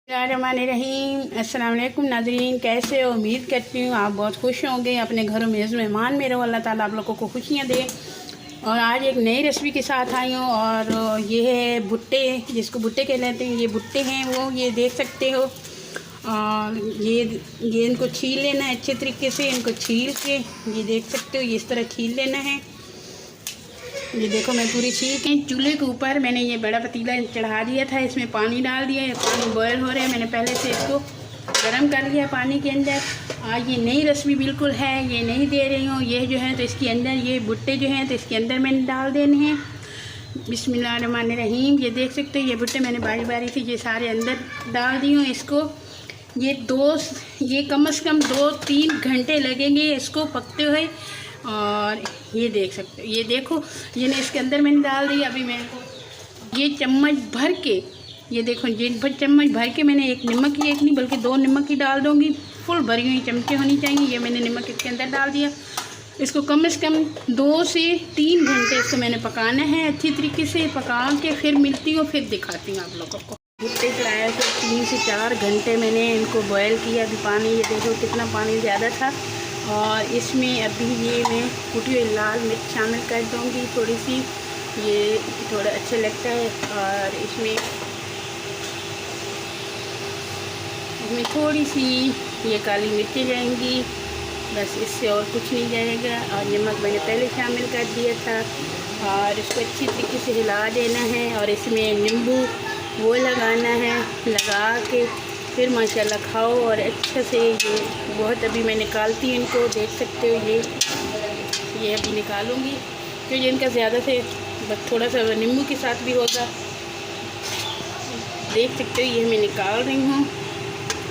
रहीम अस्सलाम वालेकुम नाज़रीन, कैसे हो? उम्मीद करती हूँ आप बहुत खुश होंगे। अपने घरों में इज़्ज़त मेहमान में रहो, अल्लाह ताला आप लोगों को खुशियाँ दे। और आज एक नई रेसिपी के साथ आई हूँ और ये है भुट्टे, जिसको भुट्टे कहलाते हैं। ये भुट्टे हैं वो, ये देख सकते हो। और ये इनको छील लेना है अच्छे तरीके से। इनको छील के ये देख सकते हो, ये इस तरह छील लेना है। ये देखो मैं पूरी छील के चूल्हे के ऊपर मैंने ये बड़ा पतीला चढ़ा दिया था। इसमें पानी डाल दिया है, पानी बॉयल हो रहा है। मैंने पहले से इसको गर्म कर लिया पानी के अंदर। आज ये नई रेसिपी बिल्कुल है, ये नहीं दे रही हूँ। ये जो है तो इसके अंदर ये भुट्टे जो हैं तो इसके अंदर मैंने डाल देने हैं। बिस्मिल्लाहिर्रहमानिर्रहीम। ये देख सकते हो, ये भुट्टे मैंने बारी बारी से ये सारे अंदर डाल दी हूँ। इसको ये कम से कम 2-3 घंटे लगेंगे इसको पकते हुए। और ये देख सकते हो, ये देखो ये ने इसके अंदर मैंने डाल दी। अभी मेरे को ये चम्मच भर के, ये देखो ये चम्मच भर के मैंने एक नमक की, एक नहीं बल्कि 2 नमक की डाल दूँगी। फुल भरी हुई चमचे होनी चाहिए। ये मैंने नमक इसके अंदर डाल दिया। इसको कम से कम 2 से 3 घंटे इसको मैंने पकाना है। अच्छी तरीके से पका के फिर मिलती हूँ, फिर दिखाती हूँ आप लोगों को। भुट्टे चढ़ाया तो 3 से 4 घंटे मैंने इनको बॉयल किया। अभी पानी ये देखो कितना पानी ज़्यादा था। और इसमें अभी ये मैं कुटी हुई लाल मिर्च शामिल कर दूँगी थोड़ी सी, ये थोड़ा अच्छा लगता है। और इसमें थोड़ी सी ये काली मिर्ची जाएंगी, बस इससे और कुछ नहीं जाएगा। और नमक मैंने पहले शामिल कर दिया था। और इसको अच्छी तरीके से हिला देना है। और इसमें नींबू वो लगाना है, लगा के फिर माशाल्लाह खाओ। और अच्छे से ये बहुत अभी मैं निकालती हूँ इनको, देख सकते हो। ये अभी निकालूँगी क्योंकि इनका ज़्यादा से बस थोड़ा सा नींबू के साथ भी होगा। देख सकते हो ये मैं निकाल रही हूँ।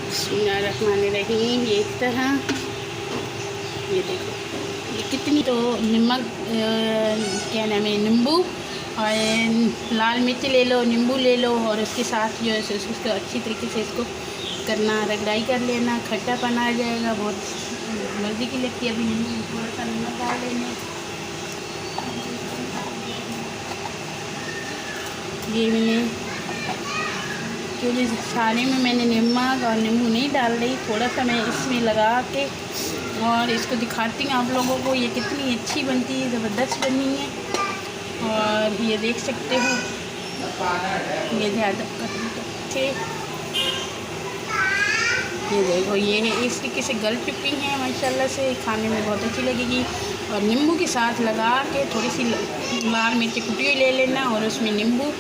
बिस्मिल्लाहिर्रहमानिर्रहीम। ये इस तरह, ये देखो ये कितनी तो नमक क्या नाम है, नींबू और लाल मिर्च ले लो, नींबू ले लो। और उसके साथ जो है उसको अच्छी तरीके से इसको करना, रगड़ाई कर लेना। खट्टापन आ जाएगा, बहुत मर्जी की लगती है। अभी थोड़ा सा नमक डाल लेंगे। ये मैंने क्योंकि सारे में मैंने नमक और नींबू नहीं डाल रही, थोड़ा सा मैं इसमें लगा के और इसको दिखाती हूँ आप लोगों को। ये कितनी अच्छी बनती है, ज़बरदस्त बनी है। और ये देख सकते हो, ये ज़्यादा अच्छे, ये देखो ये है इस तरीके से गल चुकी हैं माशाल्लाह से। खाने में बहुत अच्छी लगेगी। और नींबू के साथ लगा के थोड़ी सी लाल मिर्च कुटी हुई ले लेना और उसमें नींबू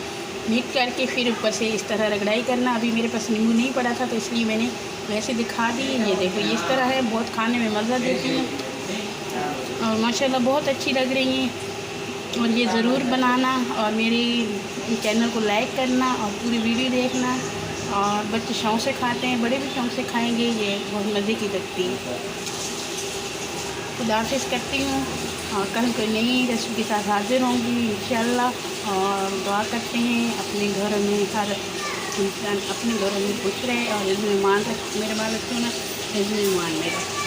मिक्स करके फिर ऊपर से इस तरह रगड़ाई करना। अभी मेरे पास नींबू नहीं पड़ा था तो इसलिए मैंने वैसे दिखा दी। ये देखो ये इस तरह है, बहुत खाने में मज़ा देती हैं और माशाल्लाह बहुत अच्छी लग रही हैं। और ये ज़रूर बनाना और मेरी चैनल को लाइक करना और पूरी वीडियो देखना। और बच्चे शौक़ से खाते हैं, बड़े भी शौक़ से खाएंगे। ये बहुत मज़े की लगती है। खुदा हाफ़िज़ करती हूँ और कल कोई नई रेसिपी के साथ हाज़िर होंगी इंशाअल्लाह। और दुआ करते हैं अपने घर में हर इंसान अपने घरों में खुश रहे और इस मेहमान मेरे बाल बच्चों में इस मेहमान में रहे।